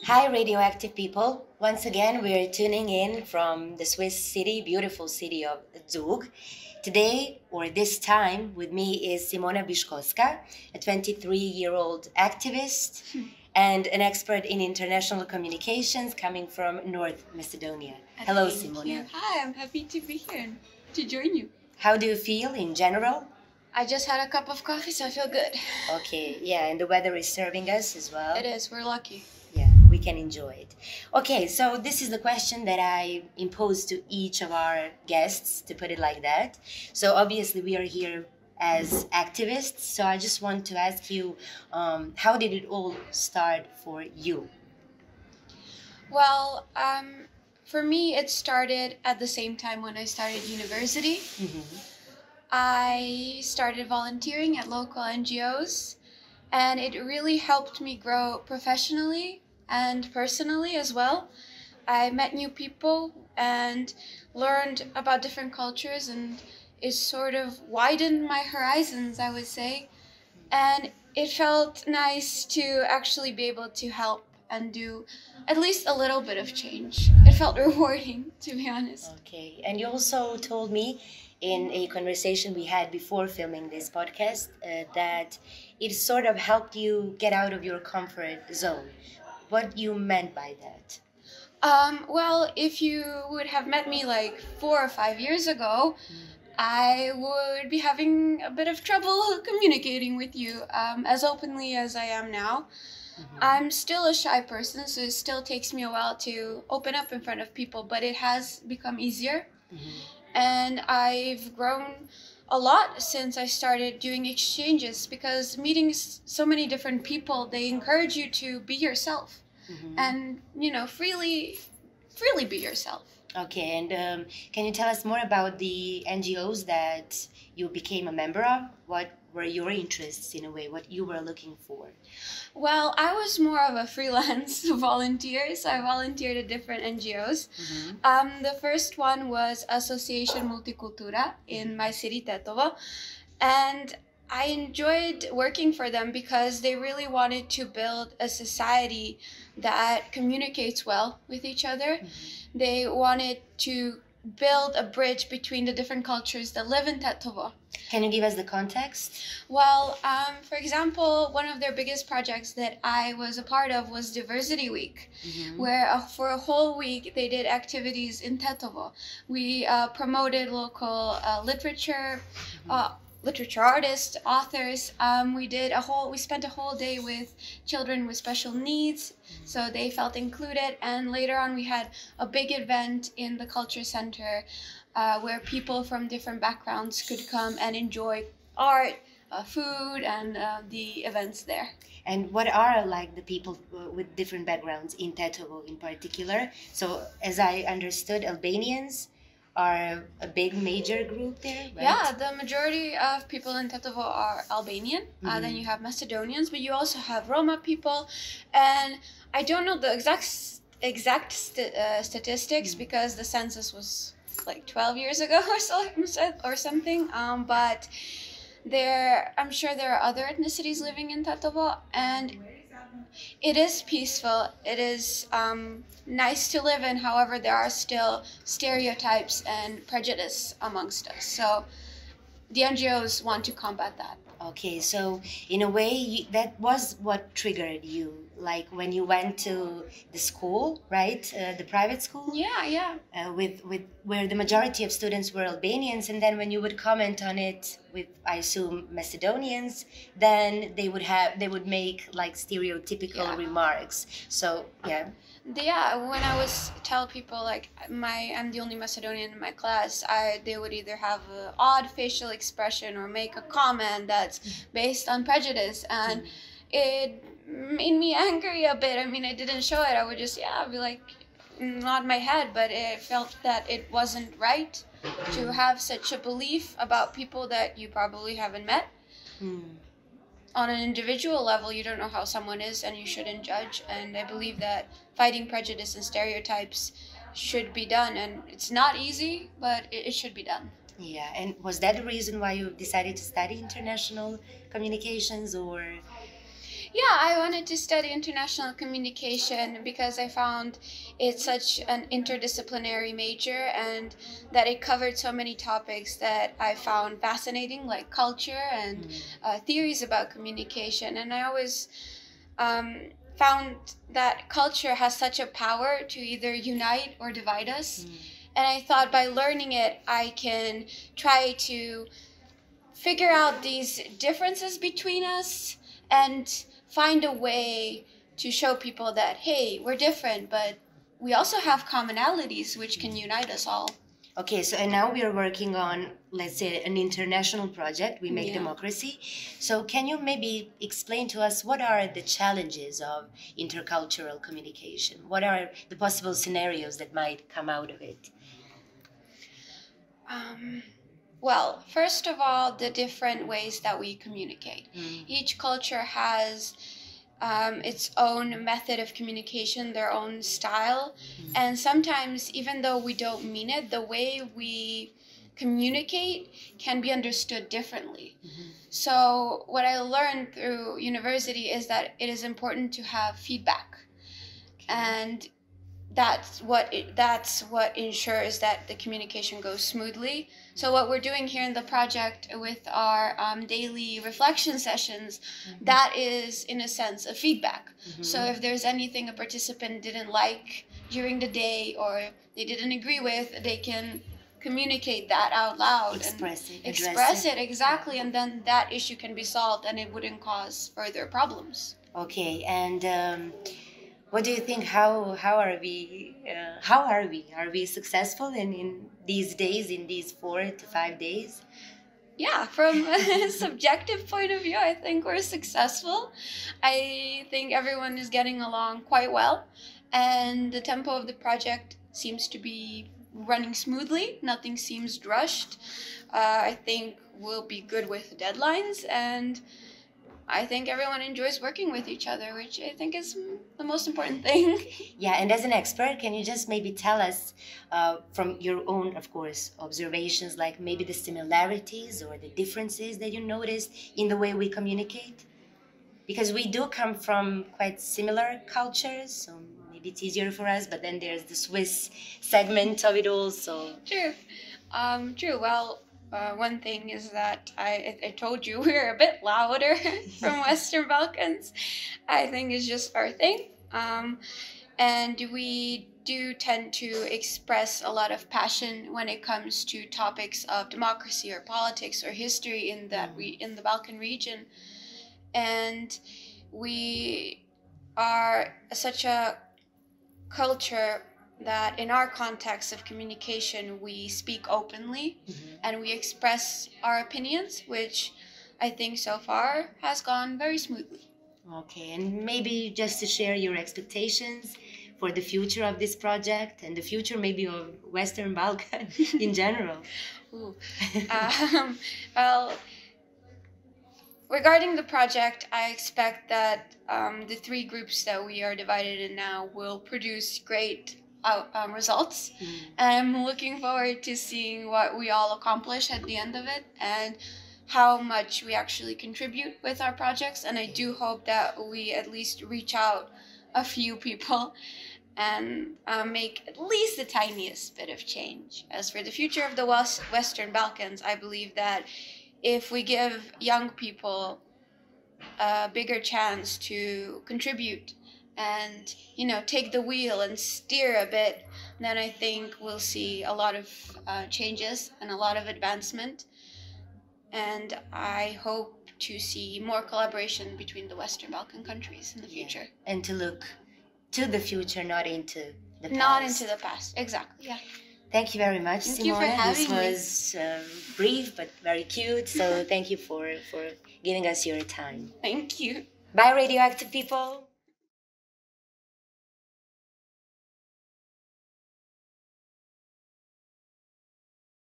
Hi, radioactive people. Once again, we're tuning in from the Swiss city, beautiful city of Zug. Today, or this time, with me is Simona Biškoska, a 23-year-old activist and an expert in international communications coming from North Macedonia. Hello, Thank Simona. you. Hi, I'm happy to be here and to join you. How do you feel in general? I just had a cup of coffee, so I feel good. Okay, yeah, and the weather is serving us as well. It is. We're lucky. Yeah, we can enjoy it. Okay, so this is the question that I impose to each of our guests, to put it like that. So obviously we are here as activists, so I just want to ask you, how did it all start for you? Well, for me, it started at the same time when I started university. I started volunteering at local NGOs, and it really helped me grow professionally and personally as well. I met new people and learned about different cultures, and it sort of widened my horizons, I would say. And it felt nice to actually be able to help and do at least a little bit of change. It felt rewarding, to be honest. Okay, and you also told me in a conversation we had before filming this podcast that it sort of helped you get out of your comfort zone. What you meant by that? Well, if you would have met me like 4 or 5 years ago, I would be having a bit of trouble communicating with you as openly as I am now. I'm still a shy person, so it still takes me a while to open up in front of people, but it has become easier. And I've grown a lot since I started doing exchanges, because meeting so many different people, they encourage you to be yourself and, freely be yourself. Okay, and can you tell us more about the NGOs that you became a member of? What were your interests in a way? What you were looking for? Well, I was more of a freelance volunteer, so I volunteered at different NGOs. The first one was Association Multicultura in my city, Tetovo, and I enjoyed working for them because they really wanted to build a society that communicates well with each other. They wanted to build a bridge between the different cultures that live in Tetovo. Can you give us the context? Well, for example, one of their biggest projects that I was a part of was Diversity Week, where for a whole week they did activities in Tetovo. We promoted local literature, literature artists, authors. We spent a whole day with children with special needs, so they felt included. And later on, we had a big event in the culture center where people from different backgrounds could come and enjoy art, food, and the events there. And what are like the people with different backgrounds in Tetovo in particular? So as I understood, Albanians are a big major group there, right? Yeah, the majority of people in Tetovo are Albanian. Then you have Macedonians, but you also have Roma people. And I don't know the exact statistics because the census was like 12 years ago or something. But I'm sure there are other ethnicities living in Tetovo, and it is peaceful. It is nice to live in. However, there are still stereotypes and prejudice amongst us. So the NGOs want to combat that. Okay, so in a way, that was what triggered you, like when you went to the school, right? The private school? Yeah. With where the majority of students were Albanians, and then when you would comment on it with, I assume, Macedonians, then they would make like stereotypical remarks. So yeah. Yeah, when I was tell people like I'm the only Macedonian in my class, they would either have an odd facial expression or make a comment that's based on prejudice, and it made me angry a bit. I mean, I didn't show it. I would just be like, nod my head, but it felt that it wasn't right to have such a belief about people that you probably haven't met. On an individual level, you don't know how someone is, and you shouldn't judge. And I believe that fighting prejudice and stereotypes should be done, and it's not easy, but it should be done. Yeah, and was that the reason why you decided to study international communications, or? Yeah, I wanted to study international communication because I found it's such an interdisciplinary major and that it covered so many topics that I found fascinating, like culture and theories about communication. And I always found that culture has such a power to either unite or divide us. And I thought by learning it, I can try to figure out these differences between us and find a way to show people that, hey, we're different, but we also have commonalities which can unite us all. Okay, so and now we are working on, let's say, an international project, We Make Democracy. So can you maybe explain to us what are the challenges of intercultural communication? What are the possible scenarios that might come out of it? Well, first of all, the different ways that we communicate. Each culture has its own method of communication, their own style. And sometimes, even though we don't mean it, the way we communicate can be understood differently. So what I learned through university is that it is important to have feedback. And that's what ensures that the communication goes smoothly. So what we're doing here in the project with our daily reflection sessions, that is in a sense a feedback. So if there's anything a participant didn't like during the day or they didn't agree with, they can communicate that out loud. Express it, exactly. And then that issue can be solved and it wouldn't cause further problems. Okay, and what do you think? How are we? Are we successful in these days? In these 4 to 5 days? Yeah, from a subjective point of view, I think we're successful. I think everyone is getting along quite well, and the tempo of the project seems to be running smoothly. Nothing seems rushed. I think we'll be good with deadlines, and I think everyone enjoys working with each other, which I think is the most important thing. Yeah, and as an expert, can you just maybe tell us from your own, of course, observations, like maybe the similarities or the differences that you noticed in the way we communicate? Because we do come from quite similar cultures, so maybe it's easier for us, but then there's the Swiss segment of it all, so... True. Well, one thing is that I told you we're a bit louder from Western Balkans. I think it's just our thing. And we do tend to express a lot of passion when it comes to topics of democracy or politics or history in the Balkan region. And we are such a culture that in our context of communication, we speak openly and we express our opinions, which I think so far has gone very smoothly. Okay, and maybe just to share your expectations for the future of this project and the future maybe of Western Balkan in general. Well, regarding the project, I expect that the 3 groups that we are divided in now will produce great results. And I'm looking forward to seeing what we all accomplish at the end of it and how much we actually contribute with our projects. And I do hope that we at least reach out a few people and make at least the tiniest bit of change. As for the future of the Western Balkans, I believe that if we give young people a bigger chance to contribute and, take the wheel and steer a bit, then I think we'll see a lot of changes and a lot of advancement. And I hope to see more collaboration between the Western Balkan countries in the future. And to look to the future, not into the past. Not into the past, exactly, yeah. Thank you very much, Simona. Thank you for having me. This was brief but very cute, so thank you for giving us your time. Thank you. Bye, radioactive people.